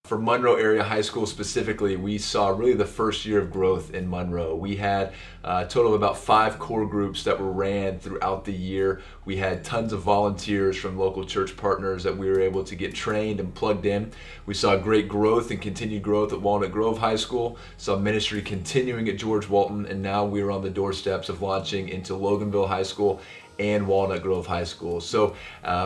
For Monroe area high school specifically, we saw really the first year of growth in Monroe. We had a total of about 5 core groups that were ran throughout the year. We had tons of volunteers from local church partners that we were able to get trained and plugged in. We saw great growth and continued growth at Walnut Grove High School, saw ministry continuing at George Walton, and now we are on the doorsteps of launching into Loganville High School and Walnut Grove High School. So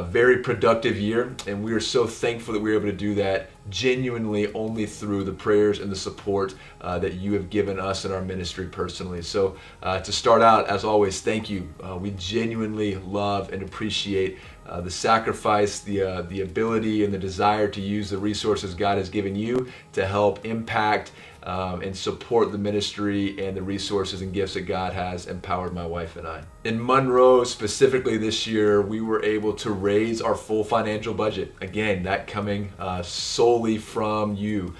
very productive year, and we are so thankful that we were able to do that genuinely only through the prayers and the support that you have given us in our ministry personally. So to start out, as always, thank you. We genuinely love and appreciate the sacrifice, the ability and the desire to use the resources God has given you to help impact and support the ministry and the resources and gifts that God has empowered my wife and I. In Monroe specifically this year, we were able to raise our full financial budget. Again, that coming solely from you.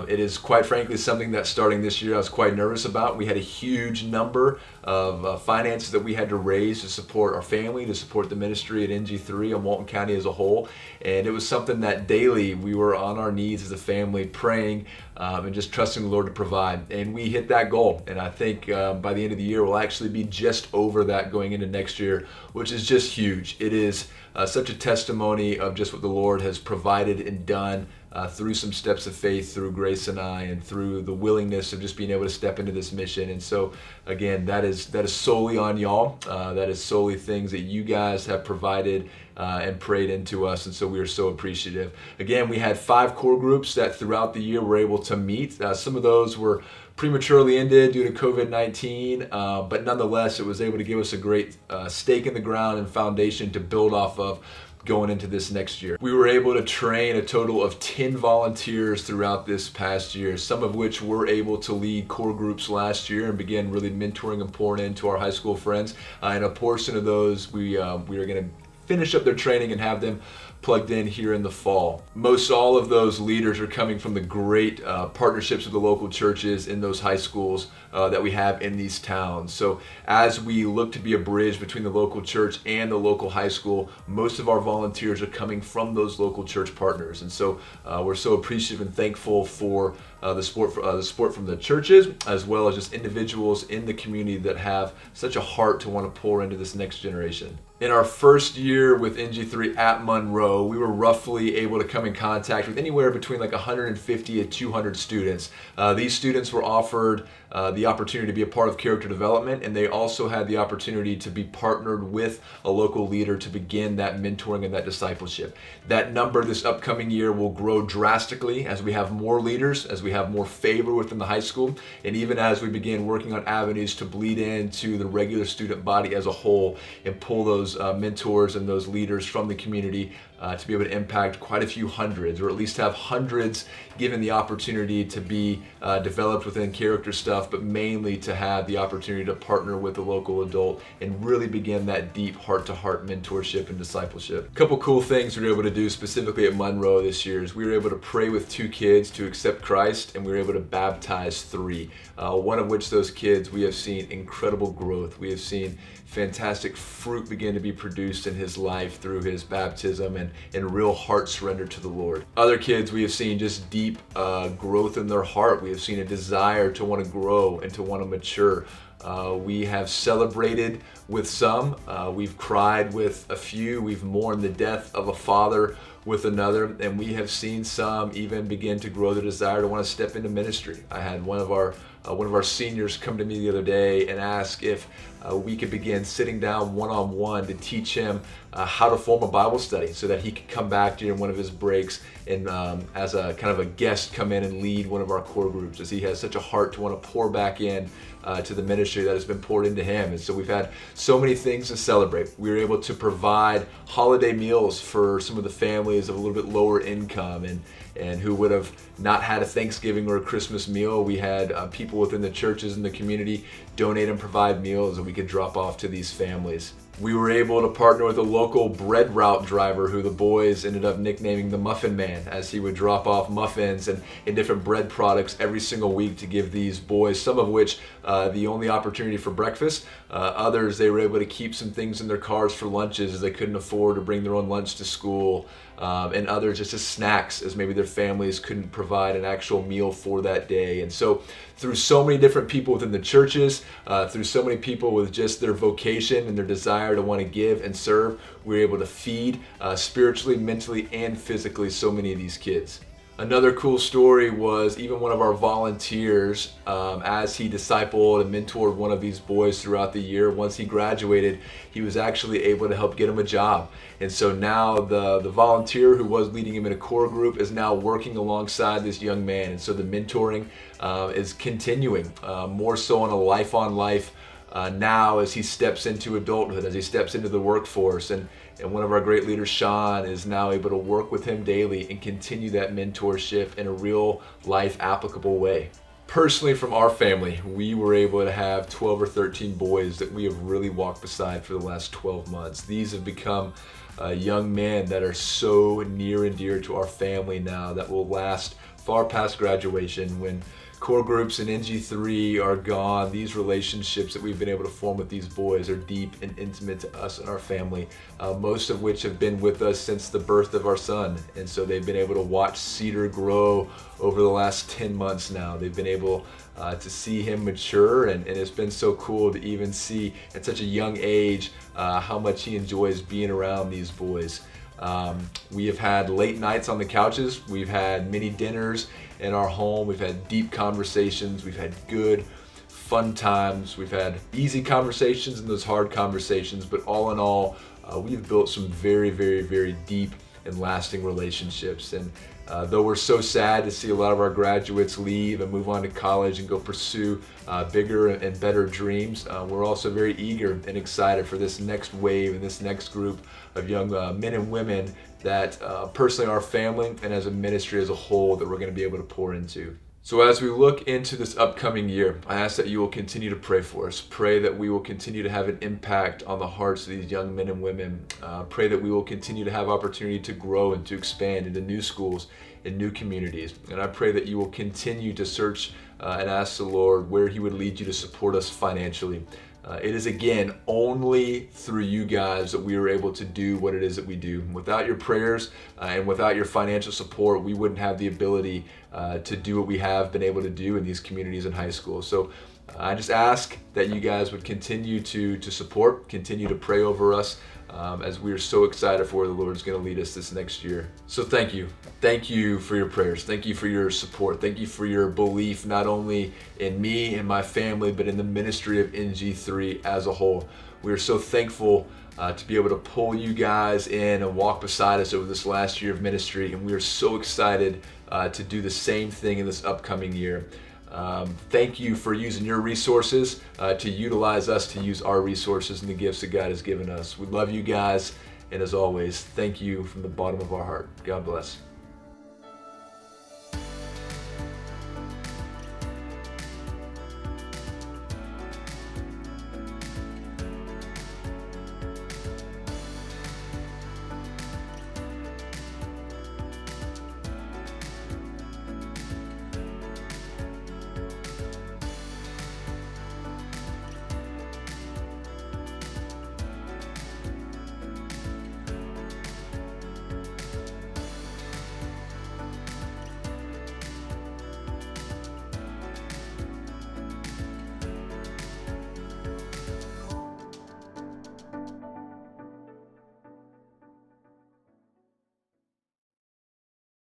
It is quite frankly something that starting this year I was quite nervous about. We had a huge number of finances that we had to raise to support our family, to support the ministry at NG3 and Walton County as a whole. And it was something that daily we were on our knees as a family praying and just trusting the Lord to provide. And we hit that goal. And I think by the end of the year, we'll actually be just over that going into next year, which is just huge. It is such a testimony of just what the Lord has provided and done through some steps of faith, through Grace and I, and through the willingness of just being able to step into this mission. And so again, that is solely on y'all. That is solely things that you guys have provided and prayed into us, and so we are so appreciative. Again, we had 5 core groups that throughout the year were able to meet. Some of those were prematurely ended due to COVID-19, but nonetheless, it was able to give us a great stake in the ground and foundation to build off of going into this next year. We were able to train a total of 10 volunteers throughout this past year, some of which were able to lead core groups last year and begin really mentoring and pouring into our high school friends. And a portion of those we are going to finish up their training and have them plugged in here in the fall. Most all of those leaders are coming from the great partnerships with the local churches in those high schools that we have in these towns. So as we look to be a bridge between the local church and the local high school, most of our volunteers are coming from those local church partners. And so we're so appreciative and thankful for the support from the churches, as well as just individuals in the community that have such a heart to want to pour into this next generation. In our first year with NG3 at Monroe, we were roughly able to come in contact with anywhere between like 150 to 200 students. These students were offered the opportunity to be a part of character development, and they also had the opportunity to be partnered with a local leader to begin that mentoring and that discipleship. That number this upcoming year will grow drastically as we have more leaders, as we have more favor within the high school, and even as we begin working on avenues to bleed into the regular student body as a whole and pull those mentors and those leaders from the community to be able to impact quite a few hundreds, or at least have hundreds given the opportunity to be developed within character stuff, but mainly to have the opportunity to partner with a local adult and really begin that deep heart-to-heart mentorship and discipleship. A couple cool things we were able to do specifically at Monroe this year is we were able to pray with 2 kids to accept Christ, and we were able to baptize 3. One of which those kids, we have seen incredible growth. We have seen fantastic fruit begin to be produced in his life through his baptism and real heart surrender to the Lord. Other kids, we have seen just deep growth in their heart. We have seen a desire to want to grow and to want to mature. We have celebrated with some, we've cried with a few, we've mourned the death of a father with another, and we have seen some even begin to grow the desire to want to step into ministry. I had one of our seniors come to me the other day and ask if we could begin sitting down one-on-one to teach him how to form a Bible study so that he could come back during one of his breaks and as a kind of a guest come in and lead one of our core groups, as he has such a heart to want to pour back in to the ministry that has been poured into him. And so we've had so many things to celebrate. We were able to provide holiday meals for some of the families of a little bit lower income and who would have not had a Thanksgiving or a Christmas meal. We had people within the churches and the community donate and provide meals that we could drop off to these families. We were able to partner with a local bread route driver who the boys ended up nicknaming the Muffin Man, as he would drop off muffins and different bread products every single week to give these boys, some of which the only opportunity for breakfast. Others, they were able to keep some things in their cars for lunches as they couldn't afford to bring their own lunch to school. And others just as snacks, as maybe their families couldn't provide an actual meal for that day. And so through so many different people within the churches, through so many people with just their vocation and their desire to want to give and serve, we were able to feed spiritually, mentally, and physically so many of these kids. Another cool story was even one of our volunteers, as he discipled and mentored one of these boys throughout the year, once he graduated, he was actually able to help get him a job. And so now the volunteer who was leading him in a core group is now working alongside this young man. And so the mentoring is continuing, more so on a life-on-life now as he steps into adulthood, as he steps into the workforce. And one of our great leaders, Sean, is now able to work with him daily and continue that mentorship in a real life applicable way. Personally, from our family, we were able to have 12 or 13 boys that we have really walked beside for the last 12 months. These have become young men that are so near and dear to our family now that will last far past graduation. When core groups and NG3 are gone, these relationships that we've been able to form with these boys are deep and intimate to us and our family, most of which have been with us since the birth of our son. And so they've been able to watch Cedar grow over the last 10 months now. They've been able to see him mature, and it's been so cool to even see at such a young age how much he enjoys being around these boys. We have had late nights on the couches. We've had many dinners in our home. We've had deep conversations. We've had good, fun times. We've had easy conversations and those hard conversations. But all in all, we've built some very, very, very deep and lasting relationships. And though we're so sad to see a lot of our graduates leave and move on to college and go pursue bigger and better dreams, we're also very eager and excited for this next wave and this next group of young men and women that personally our family and as a ministry as a whole that we're going to be able to pour into. So as we look into this upcoming year, I ask that you will continue to pray for us. Pray that we will continue to have an impact on the hearts of these young men and women. Pray that we will continue to have opportunity to grow and to expand into new schools and new communities. And I pray that you will continue to search and ask the Lord where He would lead you to support us financially. It is, again, only through you guys that we are able to do what it is that we do. Without your prayers and without your financial support, we wouldn't have the ability to do what we have been able to do in these communities and high schools. So I just ask that you guys would continue to support, continue to pray over us as we are so excited for where the Lord is going to lead us this next year. So thank you. Thank you for your prayers. Thank you for your support. Thank you for your belief, not only in me and my family, but in the ministry of NG3 as a whole. We are so thankful to be able to pull you guys in and walk beside us over this last year of ministry. And we are so excited to do the same thing in this upcoming year. Thank you for using your resources to utilize us to use our resources and the gifts that God has given us. We love you guys, and as always, thank you from the bottom of our heart. God bless.